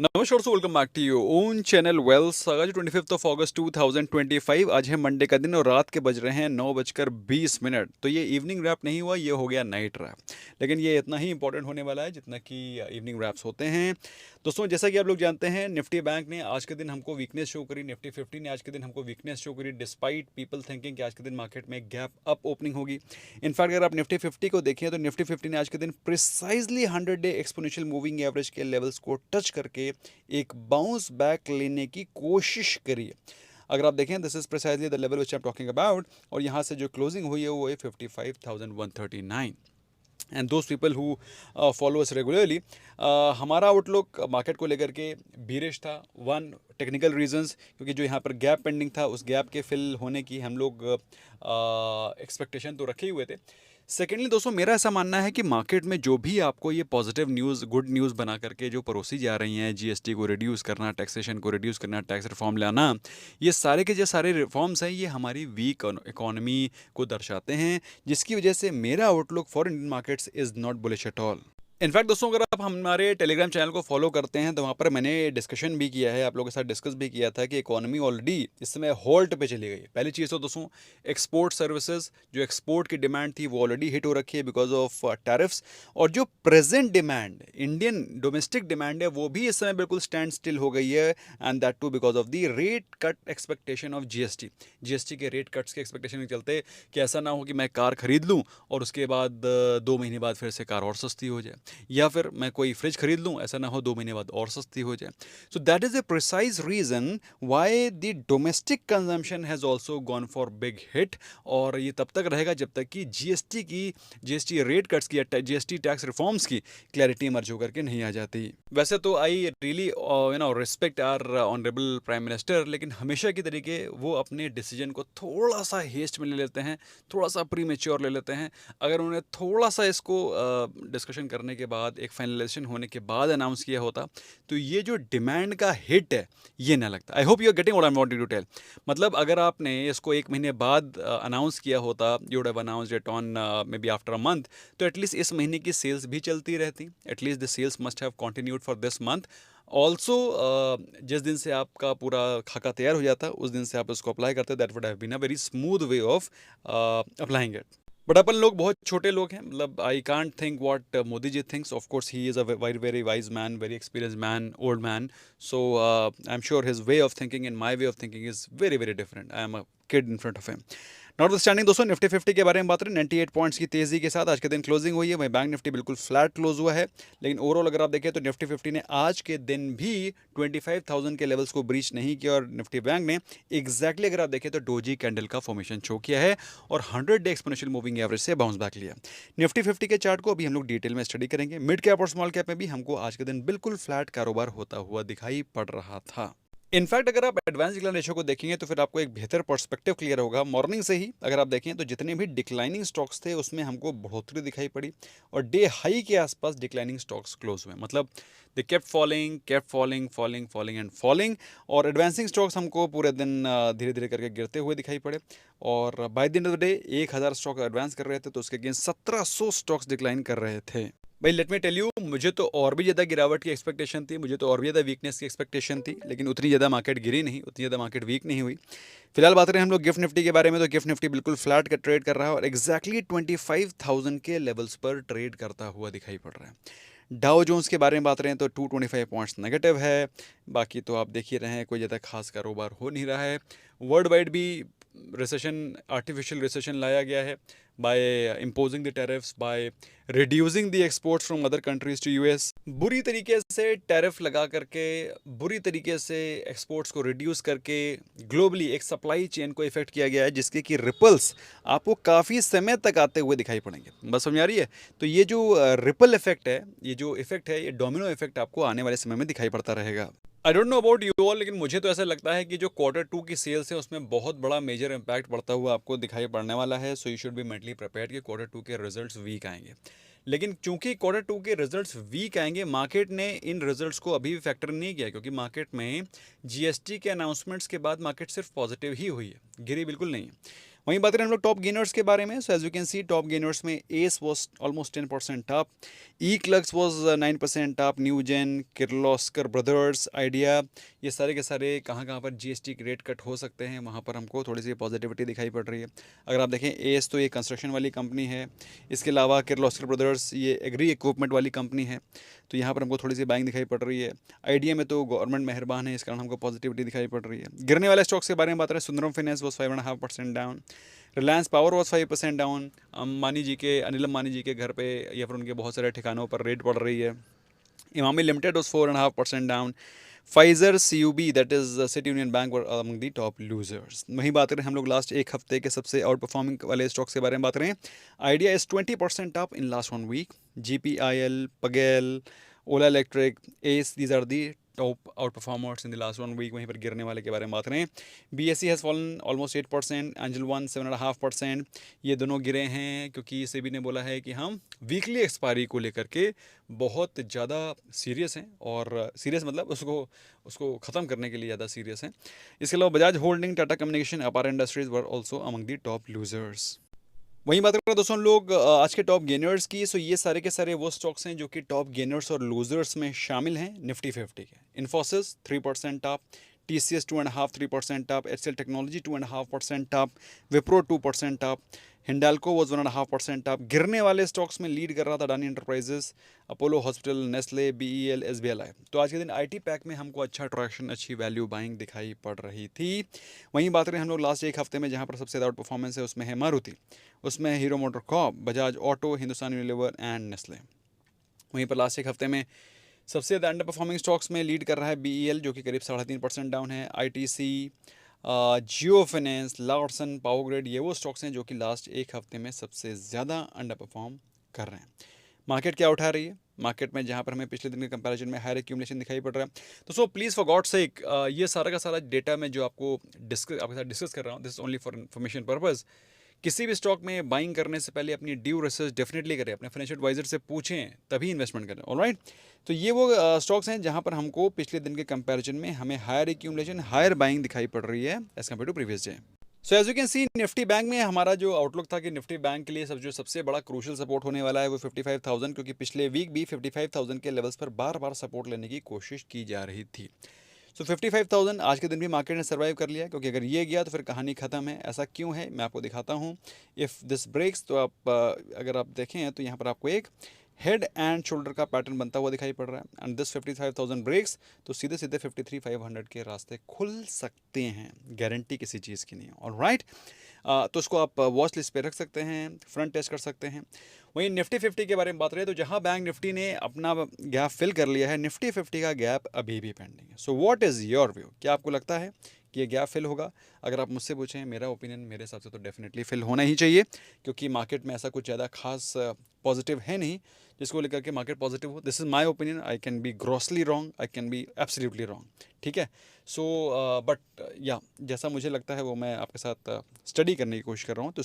नमस्कार so welcome back to your own channel वेल्स। आज 25 अगस्त 2025। आज है मंडे का दिन और रात के बज रहे हैं 9:20। तो ये इवनिंग रैप नहीं हुआ, ये हो गया नाइट रैप। लेकिन ये इतना ही इंपॉर्टेंट होने वाला है जितना कि इवनिंग रैप्स होते हैं। दोस्तों, जैसा कि आप लोग जानते हैं, निफ्टी बैंक ने आज के दिन हमको वीकनेस शो करी। निफ्टी 50 ने आज के दिन हमको वीकनेस शो करी, डिस्पाइट पीपल थिंकिंग कि आज के दिन मार्केट में गैप अप ओपनिंग होगी। इनफैक्ट अगर आप निफ्टी 50 को देखें तो निफ्टी 50 ने आज के दिन precisely 100 day exponential moving average के लेवल्स को टच करके एक बाउंस बैक लेने की कोशिश करिए। अगर आप देखें, this is precisely the level which I am talking about. और यहाँ से जो क्लोजिंग हुई है वो है 55,139। And those people who follow us regularly, हमारा आउटलुक मार्केट को लेकर के बीरिश था। वन, टेक्निकल रीजंस, क्योंकि जो यहाँ पर गैप पेंडिंग था उस गैप के फिल होने की हम लोग एक्सपेक्टेशन तो रखे ही हुए थे। सेकेंडली दोस्तों, मेरा ऐसा मानना है कि मार्केट में जो भी आपको ये पॉजिटिव न्यूज़, गुड न्यूज़ बना करके जो परोसी जा रही हैं, जीएसटी को रिड्यूस करना, टैक्सेशन को रिड्यूस करना, टैक्स रिफॉर्म लाना, ये सारे के जो सारे रिफॉर्म्स हैं ये हमारी वीक इकोनॉमी को दर्शाते हैं, जिसकी वजह से मेरा outlook for Indian markets is not bullish at all. In fact दोस्तों, अगर आप हमारे टेलीग्राम चैनल को फॉलो करते हैं तो वहाँ पर मैंने डिस्कशन भी किया है, आप लोगों के साथ डिस्कस भी किया था कि इकोनॉमी ऑलरेडी इस समय होल्ड पे चली गई। पहली चीज़ तो दोस्तों, एक्सपोर्ट सर्विसेज, जो एक्सपोर्ट की डिमांड थी वो ऑलरेडी हिट हो रखी है बिकॉज ऑफ टैरिफ्स। और जो present demand, Indian domestic demand है, वो भी इस समय बिल्कुल स्टैंड स्टिल हो गई है। And that too because of the rate cut expectation of GST के रेट कट्स के एक्सपेक्टेशन के चलते, कि ऐसा ना हो कि मैं कार खरीद लूँ और उसके बाद 2 महीने बाद फिर से कार और सस्ती हो जाए, या फिर मैं कोई फ्रिज खरीद लूँ, ऐसा ना हो 2 महीने बाद और सस्ती हो जाए। So that is a precise reason why the domestic consumption has also gone for big hit. और ये तब तक रहेगा जब तक कि जीएसटी रेट कट्स की या जीएसटी टैक्स रिफॉर्म्स की क्लैरिटी इमर्ज होकर के नहीं आ जाती। वैसे तो I really respect our honourable prime minister, लेकिन हमेशा की तरीके वो अपने डिसीजन को थोड़ा सा हेस्ट में ले लेते हैं, थोड़ा सा प्री मेच्योर ले लेते हैं। अगर उन्होंने थोड़ा सा इसको डिस्कशन करने के बाद, एक फाइनलाइजेशन होने के बाद अनाउंस किया होता, तो ये जो डिमांड का हिट है ये ना लगता। I hope you are getting what I am wanting to tell. मतलब अगर आपने इसको 1 महीने बाद अनाउंस किया होता, you would have announced it on maybe after a month, तो एटलीस्ट इस महीने की सेल्स भी चलती रहती। At least the sales must have continued for this month also. जिस दिन से आपका पूरा खाका तैयार हो जाता उस दिन से आप इसको अप्लाई करते, that would have been a very smooth way of applying it. But अपन लोग बहुत छोटे लोग हैं, मतलब I can't think what Modi ji thinks. Of course he is a very very wise man, very experience man, old man. So I am sure his way of thinking and my way of thinking is very very different. I am a kid in front of him. Not standing दोस्तों, Nifty 50 के बारे में बात करें, 98 points की तेजी के साथ आज के दिन क्लोजिंग हुई है। वहीं बैंक निफ्टी बिल्कुल फ्लैट क्लोज हुआ है। लेकिन ओवरऑल अगर आप देखें तो निफ्टी 50 ने आज के दिन भी 25,000 के लेवल्स को ब्रीच नहीं किया, और निफ्टी बैंक ने एग्जैक्टली अगर आप देखें तो डोजी कैंडल का फॉर्मेशन शो किया है और 100 डे एक्सपोनेंशियल मूविंग एवरेज से बाउंस बैक लिया। निफ्टी 50 के चार्ट को अभी हम लोग डिटेल में स्टडी करेंगे। मिड कैप और स्मॉल कैप में भी हमको आज के दिन बिल्कुल फ्लैट कारोबार होता हुआ दिखाई पड़ रहा था। इनफैक्ट अगर आप एडवांस डिक्लाइन रेशियो को देखेंगे तो फिर आपको एक बेहतर पर्सपेक्टिव क्लियर होगा। मॉर्निंग से ही अगर आप देखें तो जितने भी डिक्लाइनिंग स्टॉक्स थे उसमें हमको बढ़ोतरी दिखाई पड़ी, और डे हाई के आसपास डिक्लाइनिंग स्टॉक्स क्लोज हुए। मतलब they kept falling, kept falling, falling, falling and falling. और एडवांसिंग स्टॉक्स हमको पूरे दिन धीरे धीरे करके गिरते हुए दिखाई पड़े। और by the end of the day 1,000 stock advance कर रहे थे तो उसके अगेंस्ट 1700 स्टॉक्स डिक्लाइन कर रहे थे। भाई लेट मी टेल यू, मुझे तो और भी ज़्यादा गिरावट की एक्सपेक्टेशन थी, मुझे तो और भी ज़्यादा वीकनेस की एक्सपेक्टेशन थी, लेकिन उतनी ज़्यादा मार्केट गिरी नहीं, उतनी ज़्यादा मार्केट वीक नहीं हुई। फिलहाल बात करें हम लोग गिफ्ट निफ्टी के बारे में, तो गिफ्ट निफ्टी बिल्कुल फ्लैट का ट्रेड कर रहा है और एग्जैक्टली 25,000 के लेवल्स पर ट्रेड करता हुआ दिखाई पड़ रहा है। डाउ जोन्स के बारे में बात करें तो 225 पॉइंट्स नेगेटिव है। बाकी तो आप देख ही रहे हैं, कोई ज़्यादा खास कारोबार हो नहीं रहा है। वर्ल्ड वाइड भी रिसेशन, आर्टिफिशियल रिसेशन लाया गया है by imposing the tariffs, by reducing the exports from other countries to US. बुरी तरीके से टैरिफ लगा करके, बुरी तरीके से एक्सपोर्ट्स को रिड्यूस करके ग्लोबली एक सप्लाई चेन को इफेक्ट किया गया है, जिसके कि रिपल्स आपको काफ़ी समय तक आते हुए दिखाई पड़ेंगे। बस समझ आ रही है? तो ये जो रिपल इफेक्ट है, ये जो इफेक्ट है, ये डोमिनो इफेक्ट आपको आने वाले समय में दिखाई पड़ता रहेगा। I don't know about you all, लेकिन मुझे तो ऐसा लगता है कि जो Q2 की सेल्स है उसमें बहुत बड़ा मेजर इम्पैक्ट पड़ता हुआ आपको दिखाई पड़ने वाला है। So you should be mentally prepared कि Q2 के रिजल्ट्स वीक आएंगे। लेकिन चूंकि Q2 के रिजल्ट्स वीक आएंगे, मार्केट ने इन रिजल्ट्स को अभी भी फैक्टर नहीं किया, क्योंकि मार्केट में जीएसटी के अनाउंसमेंट्स के बाद मार्केट सिर्फ पॉजिटिव ही हुई है, गिरी बिल्कुल नहीं है। वहीं बात करें हम लोग टॉप गेनर्स के बारे में, so as you can see top gainers में ACE was almost 10% up, eClerx was 9% up, Newgen, Kirloskar brothers, Idea, ये सारे के सारे कहाँ कहाँ पर जीएसटी के रेट कट हो सकते हैं वहाँ पर हमको थोड़ी सी पॉजिटिविटी दिखाई पड़ रही है। अगर आप देखें एस तो ये कंस्ट्रक्शन वाली कंपनी है, इसके अलावा किर्लोस्कर ब्रदर्स ये एग्री इक्विपमेंट वाली कंपनी है, तो यहाँ पर हमको थोड़ी सी बाइंग दिखाई पड़ रही है। आइडिया में तो गवर्नमेंट मेहरबान है, इस कारण हमको पॉजिटिविटी दिखाई पड़ रही है। गिरने वाले स्टॉक्स के बारे में बात करें, Sundaram finance was 5.5% down, Reliance power was 5% down, Ambani ji के, अनिल अंबानी जी के घर पे या फिर उनके बहुत सारे ठिकानों पर रेट पड़ रही है। Emami limited was 4.5% down, Pfizer CUB that is city union bank were among the top losers. वहीं बात करें हम लोग लास्ट एक हफ्ते के सबसे आउट परफॉर्मिंग वाले स्टॉक्स के बारे में बात करें, Idea is 20% up in last 1 week, GPIL, पगेल, Ola electric, ACE, these are the top outperformers in the last 1 week. वहीं पर गिरने वाले के बारे में बात करें, BSE has fallen almost 8%, angel one 7.5%, ये दोनों गिरे हैं क्योंकि सेबी ने बोला है कि हम वीकली एक्सपायरी को लेकर के बहुत ज़्यादा सीरियस हैं, और सीरियस मतलब उसको उसको ख़त्म करने के लिए ज़्यादा सीरियस हैं। इसके अलावा बजाज होल्डिंग, टाटा कम्युनिकेशन, अपार industries were also among the top losers. वहीं बात करें दोस्तों हम लोग आज के टॉप गेनर्स की, सो ये सारे के सारे वो स्टॉक्स हैं जो कि टॉप गेनर्स और लूजर्स में शामिल हैं निफ्टी 50 के। Infosys 3% up, TCS 2.5 3% up, HCL technology 2.5% up, Wipro 2% up, Hindalco was 1.5% up. गिरने वाले स्टॉक्स में लीड कर रहा था Adani enterprises, Apollo hospital, Nestle, BEL, SBLI। तो आज के दिन IT पैक में हमको अच्छा ट्रैक्शन, अच्छी वैल्यू बाइंग दिखाई पड़ रही थी। वहीं बात करें हम लोग लास्ट एक हफ्ते में जहाँ पर सबसे ज़्यादा परफॉर्मेंस है उसमें है मारुति, उसमें hero motor Corp, Bajaj auto, Hindustan Unilever and Nestle. वहीं पर लास्ट एक हफ्ते में सबसे ज़्यादा अंडर परफॉर्मिंग स्टॉक्स में लीड कर रहा है BEL जो कि करीब 3.5% डाउन है, ITC, जियो फाइनेंस, लार्सन, पावर ग्रिड, ये वो स्टॉक्स हैं जो कि लास्ट एक हफ्ते में सबसे ज़्यादा अंडर परफॉर्म कर रहे हैं। मार्केट क्या उठा रही है, मार्केट में जहाँ पर हमें पिछले दिन के कंपैरिजन में हायर एक्यूमुलेशन दिखाई पड़ रहा है। तो so please for God sake, ये सारा का सारा डेटा मैं जो आपको आपके साथ डिस्कस कर रहा हूँ, this is only for information purpose. किसी भी स्टॉक में बाइंग करने से पहले अपनी ड्यू रिसर्च डेफिनेटली करें, अपने फाइनेंशियल एडवाइजर से पूछें तभी इन्वेस्टमेंट करें। ऑलराइट, तो ये वो स्टॉक्स हैं जहां पर हमको पिछले दिन के कंपैरिजन में हमें हायर एक्यूमुलेशन, हायर बाइंग दिखाई पड़ रही है as compare to previous day. So as you can see Nifty bank में हमारा जो आउटलुक था कि निफ्टी बैंक के लिए सबसे बड़ा क्रूशियल सपोर्ट होने वाला है वो 55,000, क्योंकि पिछले वीक भी 55,000 के लेवल्स पर बार बार सपोर्ट लेने की कोशिश की जा रही थी। सो 55,000 आज के दिन भी मार्केट ने सर्वाइव कर लिया, क्योंकि अगर ये गया तो फिर कहानी ख़त्म है। ऐसा क्यों है मैं आपको दिखाता हूँ। इफ़ दिस ब्रेक्स, तो आप अगर आप देखें तो यहाँ पर आपको एक हेड एंड शोल्डर का पैटर्न बनता हुआ दिखाई पड़ रहा है, एंड दिस 55,000 ब्रेक्स तो सीधे सीधे 53,500 के रास्ते खुल सकते हैं, गारंटी किसी चीज़ की नहीं है। ऑलराइट, तो उसको आप वॉच लिस्ट पे रख सकते हैं, फ्रंट टेस्ट कर सकते हैं। वहीं निफ्टी 50 के बारे में बात करें तो जहां बैंक निफ्टी ने अपना गैप फिल कर लिया है, निफ्टी 50 का गैप अभी भी पेंडिंग है। So what is your view, क्या आपको लगता है कि ये गैप फिल होगा? अगर आप मुझसे पूछें मेरा ओपिनियन, मेरे हिसाब से तो डेफिनेटली फिल होना ही चाहिए, क्योंकि मार्केट में ऐसा कुछ ज़्यादा खास पॉजिटिव है नहीं जिसको लेकर के मार्केट पॉजिटिव हो। This is my opinion, I can be grossly wrong, I can be absolutely wrong, ठीक है। सो बट या जैसा मुझे लगता है वो मैं आपके साथ स्टडी करने की कोशिश कर रहा हूँ, तो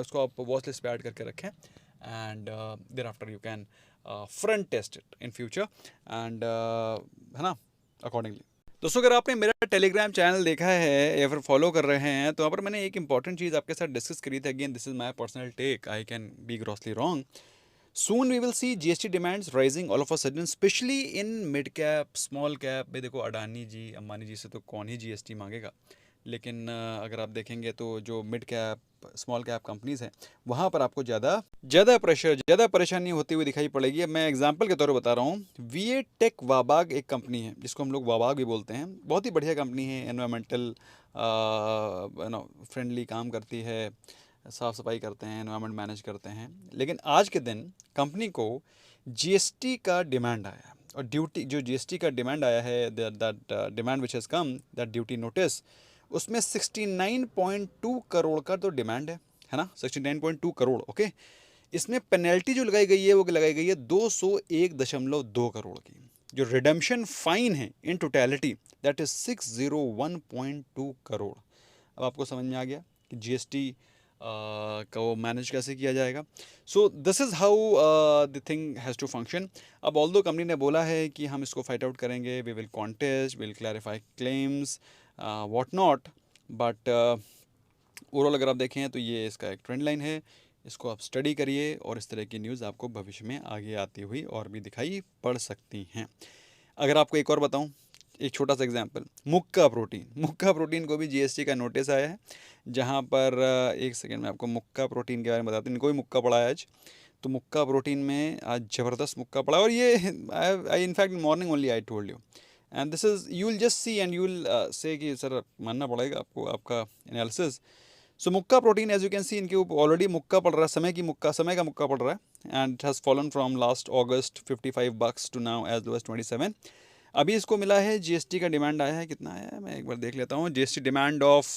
उसको आप वॉच लिस्ट पे ऐड करके रखें, and thereafter you can front test it in future, and है ना, अकॉर्डिंगली। दोस्तों अगर आपने मेरा टेलीग्राम चैनल देखा है या फिर फॉलो कर रहे हैं, तो वहाँ पर मैंने एक इंपॉर्टेंट चीज़ आपके साथ डिस्कस करी थी। Again this is my personal take, I can be grossly wrong. Soon we will see GST demands rising all of a sudden, especially in mid cap, small cap। भाई देखो अडानी जी, अंबानी जी से तो कौन ही GST मांगेगा, लेकिन अगर आप देखेंगे तो जो mid cap, small cap companies हैं वहाँ पर आपको ज़्यादा प्रेशर, ज़्यादा परेशानी होती हुई दिखाई पड़ेगी। मैं एग्जांपल के तौर पर बता रहा हूँ, VA टेक वाबाग एक कंपनी है जिसको हम लोग वाबाग भी बोलते हैं, बहुत ही बढ़िया कंपनी है, एनवायरमेंटल फ्रेंडली काम करती है, साफ़ सफाई करते हैं, एनवायरनमेंट मैनेज करते हैं। लेकिन आज के दिन कंपनी को GST का डिमांड आया है, और ड्यूटी जो GST का डिमांड आया है, that demand which has come, that duty notice, उसमें 69.2 करोड़ का तो डिमांड है ना, 69.2 करोड़। ओके, इसमें पेनल्टी जो लगाई गई है वो लगाई गई है 201.2 करोड़ की। जो रिडेम्पशन फाइन है in totality that is 601.2 crore. अब आपको समझ में आ गया कि GST का वो मैनेज कैसे किया जाएगा। So this is how the thing has to function. अब ऑल्दो कंपनी ने बोला है कि हम इसको फाइट आउट करेंगे, we will contest, will clarify claims, what not, but overall अगर आप देखें तो ये इसका एक ट्रेंड लाइन है, इसको आप स्टडी करिए और इस तरह की न्यूज़ आपको भविष्य में आगे आती हुई और भी दिखाई पड़ सकती हैं। अगर आपको एक और बताऊं, एक छोटा सा एग्जांपल, मुक्का प्रोटीन को भी जीएसटी का नोटिस आया है, जहां पर एक सेकंड में आपको मुक्का प्रोटीन के बारे में बताते हैं। इनको भी मुक्का पड़ा है आज, तो मुक्का प्रोटीन में आज ज़बरदस्त मुक्का पड़ा, और ये आई in fact morning only I told you, and this is you will just see and you will say कि सर मानना पड़ेगा आपको आपका analysis. So Mukka protein as you can see, इनके ऊपर ऑलरेडी मुक्का पड़ रहा है, समय का मुक्का पड़ रहा है, and it has fallen from last August $55 to now as low as 27। अभी इसको मिला है जीएसटी का डिमांड आया है, कितना आया है मैं एक बार देख लेता हूँ। GST demand of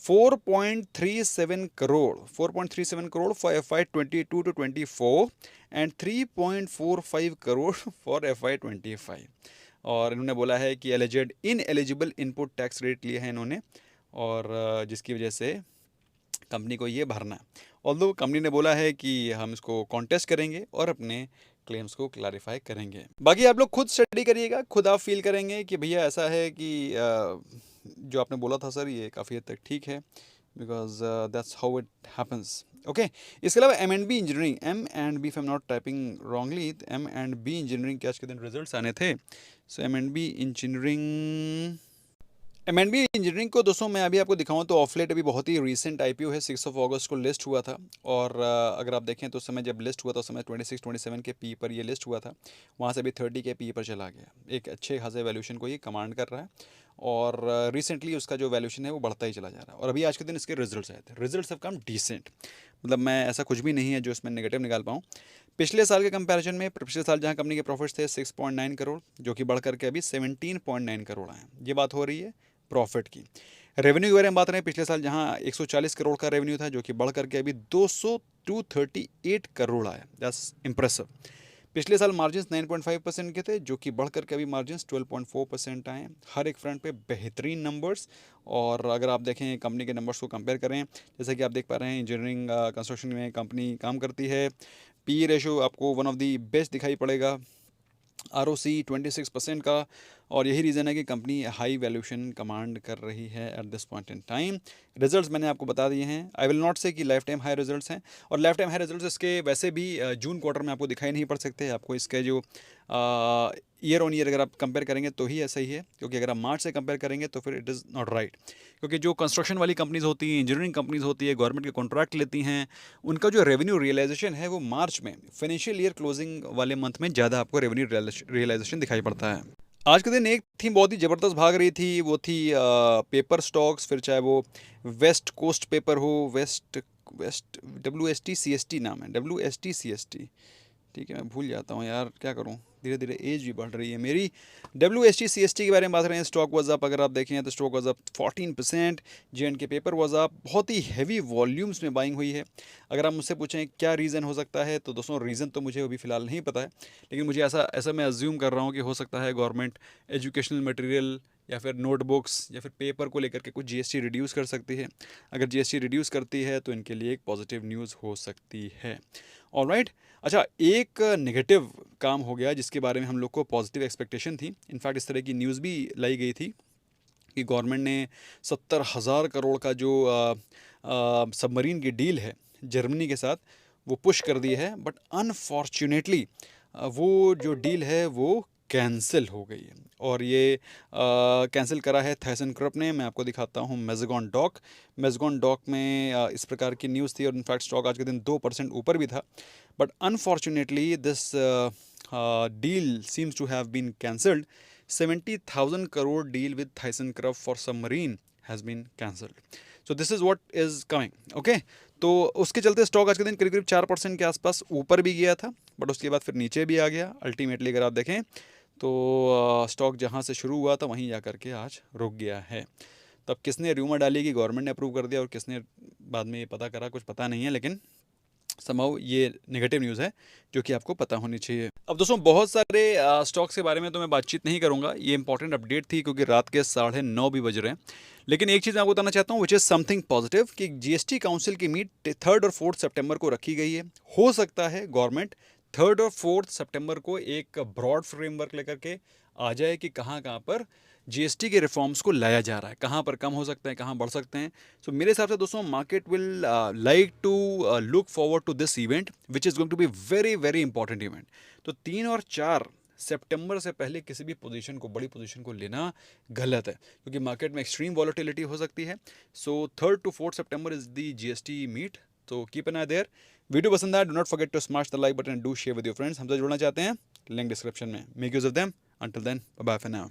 4.37 crore, 4.37 crore for FY22 to 24 and 3.45 crore for FY25। और इन्होंने बोला है कि alleged in eligible input tax rate लिए हैं इन्होंने, और जिसकी वजह से कंपनी को ये भरना है। ऑल्दो कंपनी ने बोला है कि हम इसको कॉन्टेस्ट करेंगे और अपने क्लेम्स को क्लैरिफाई करेंगे। बाकी आप लोग खुद स्टडी करिएगा, खुद आप फील करेंगे कि भैया ऐसा है कि जो आपने बोला था सर ये काफ़ी हद तक ठीक है, because that's how it happens. Okay, इसके अलावा M&B engineering, M&B if I am not typing wrongly, M&B engineering के आज के दिन रिजल्ट्स आने थे। सो M&B इंजीनियरिंग को दोस्तों मैं अभी आपको दिखाऊं तो ऑफलेट अभी बहुत ही रीसेंट आईपीओ है, 6 अगस्त को लिस्ट हुआ था, और अगर आप देखें तो उस समय जब लिस्ट हुआ था उस समय 26-27 के पी पर ये लिस्ट हुआ था, वहाँ से अभी 30 के पी पर चला गया। एक अच्छे खासे वैल्यूशन को ये कमांड कर रहा है, और रिसेंटली उसका जो वैल्यूशन है वो बढ़ता ही चला जा रहा है। और अभी आज के दिन इसके रिजल्ट्स आए थे, रिजल्ट्स हैव कम डिसेंट, मतलब मैं ऐसा कुछ भी नहीं है जो इसमें नेगेटिव निकाल पाऊँ। पिछले साल के कंपैरिजन में, पिछले साल जहाँ कंपनी के प्रॉफिट्स थे 6.9 करोड़, जो कि बढ़ करके अभी 17.9 करोड़ आए। ये बात हो रही है प्रॉफिट की। रेवेन्यू के बारे में बात रहे हैं, पिछले साल जहां 140 करोड़ का रेवेन्यू था, जो कि बढ़ करके अभी 238 करोड़ आया। That's impressive. पिछले साल मार्जिन 9.5% के थे, जो कि बढ़ करके अभी मार्जिन 12.4% आए। हर एक फ्रंट पे बेहतरीन नंबर्स। और अगर आप देखें कंपनी के नंबर्स को कंपेयर करें, जैसे कि आप देख पा रहे हैं इंजीनियरिंग कंस्ट्रक्शन में कंपनी काम करती है, पी रेशो आपको वन ऑफ दी बेस्ट दिखाई पड़ेगा, ROC 26% का, और यही रीज़न है कि कंपनी हाई वैल्यूशन कमांड कर रही है at this point in time. Results मैंने आपको बता दिए हैं, आई विल नॉट से कि लाइफ टाइम हाई रिजल्ट्स हैं, और लाइफ टाइम हाई रिजल्ट्स इसके वैसे भी जून क्वार्टर में आपको दिखाई नहीं पड़ सकते। आपको इसके जो ईयर ऑन ईयर अगर आप कंपेयर करेंगे तो ही ऐसा ही है, क्योंकि अगर आप मार्च से कंपेयर करेंगे तो फिर इट इज़ नॉट राइट। क्योंकि जो कंस्ट्रक्शन वाली कंपनीज होती हैं, इंजीनियरिंग कंपनीज होती है, गवर्नमेंट के कॉन्ट्रैक्ट लेती हैं, उनका जो रेवेन्यू रियलाइजेशन है वो मार्च में फाइनेंशियल ईयर क्लोजिंग वाले मंथ में ज़्यादा आपको रेवेन्यू रियलाइजेशन दिखाई पड़ता है। आज के दिन एक थीम बहुत ही ज़बरदस्त भाग रही थी, वो थी पेपर स्टॉक्स, फिर चाहे वो वेस्ट कोस्ट पेपर हो, वेस्ट वेस्ट WST-CST नाम है, WST-CST, ठीक है, मैं भूल जाता हूँ यार, क्या करूँ, धीरे धीरे एज भी बढ़ रही है मेरी। WST-CST के बारे में बात रहे हैं, स्टॉक वाज अप, अगर आप देखें तो stock was up 14%। J&K paper was up, बहुत ही हैवी वॉल्यूम्स में बाइंग हुई है। अगर आप मुझसे पूछें क्या रीज़न हो सकता है, तो दोस्तों रीज़न तो मुझे अभी फ़िलहाल नहीं पता है, लेकिन मुझे ऐसा मैं अज्यूम कर रहा हूँ कि हो सकता है गवर्नमेंट एजुकेशनल मटेरियल या फिर नोटबुक्स या फिर पेपर को लेकर के कुछ GST रिड्यूस कर सकती है। अगर GST रिड्यूस करती है तो इनके लिए एक पॉजिटिव न्यूज़ हो सकती है। ऑलराइट, अच्छा, एक नेगेटिव काम हो गया जिसके बारे में हम लोग को पॉजिटिव एक्सपेक्टेशन थी। इनफैक्ट इस तरह की न्यूज़ भी लाई गई थी कि गवर्नमेंट ने 70,000 करोड़ का जो सबमरीन की डील है जर्मनी के साथ, वो पुश कर दी है, बट अनफॉर्चुनेटली वो जो डील है वो कैंसिल हो गई है। और ये कैंसिल करा है थाइसनक्रप ने। मैं आपको दिखाता हूँ मेज़गॉन डॉक में इस प्रकार की न्यूज़ थी, और इनफैक्ट स्टॉक आज के दिन 2% ऊपर भी था, but unfortunately this deal seems to have been cancelled. 70,000 crore deal with ThyssenKrupp for submarine has been cancelled. So this is what is coming. Okay, तो उसके चलते स्टॉक आज के दिन करीब करीब 4% के आसपास ऊपर भी गया था, बट उसके बाद फिर नीचे भी आ गया। अल्टीमेटली अगर आप देखें तो स्टॉक जहां से शुरू हुआ था वहीं जा कर के आज रुक गया है। तब किसने र्यूमर डाली कि गवर्नमेंट ने अप्रूव कर दिया और किसने बाद में ये पता करा, कुछ पता नहीं है, लेकिन समहाउ ये नेगेटिव न्यूज़ है जो कि आपको पता होनी चाहिए। अब दोस्तों बहुत सारे स्टॉक्स के बारे में तो मैं बातचीत नहीं करूंगा, ये इंपॉर्टेंट अपडेट थी क्योंकि रात के 9:30 भी बज रहे हैं। लेकिन एक चीज़ मैं आपको बताना चाहता हूँ विच इज़ समथिंग पॉजिटिव, कि GST काउंसिल की मीट 3 और 4 सितंबर को रखी गई है। हो सकता है गवर्नमेंट 3 और 4 सितंबर को एक ब्रॉड फ्रेमवर्क लेकर के आ जाए कि कहाँ कहाँ पर जीएसटी के रिफॉर्म्स को लाया जा रहा है, कहाँ पर कम हो सकते हैं, कहाँ बढ़ सकते हैं। सो मेरे हिसाब से दोस्तों market will like to look forward to this event which is going to be very very important event. तो 3 और 4 सितंबर से पहले किसी भी पोजीशन को, बड़ी पोजीशन को लेना गलत है, क्योंकि मार्केट में एक्सट्रीम वॉलेटिलिटी हो सकती है। सो 3 to 4 सितंबर इज दी जीएसटी मीट, तो keep an eye there. Video पसंद आया, do not forget to smash the like button and do share with your friends. हमसे जुड़ना चाहते हैं, लिंक डिस्क्रिप्शन में। Make use of them. Until then, bye bye for now.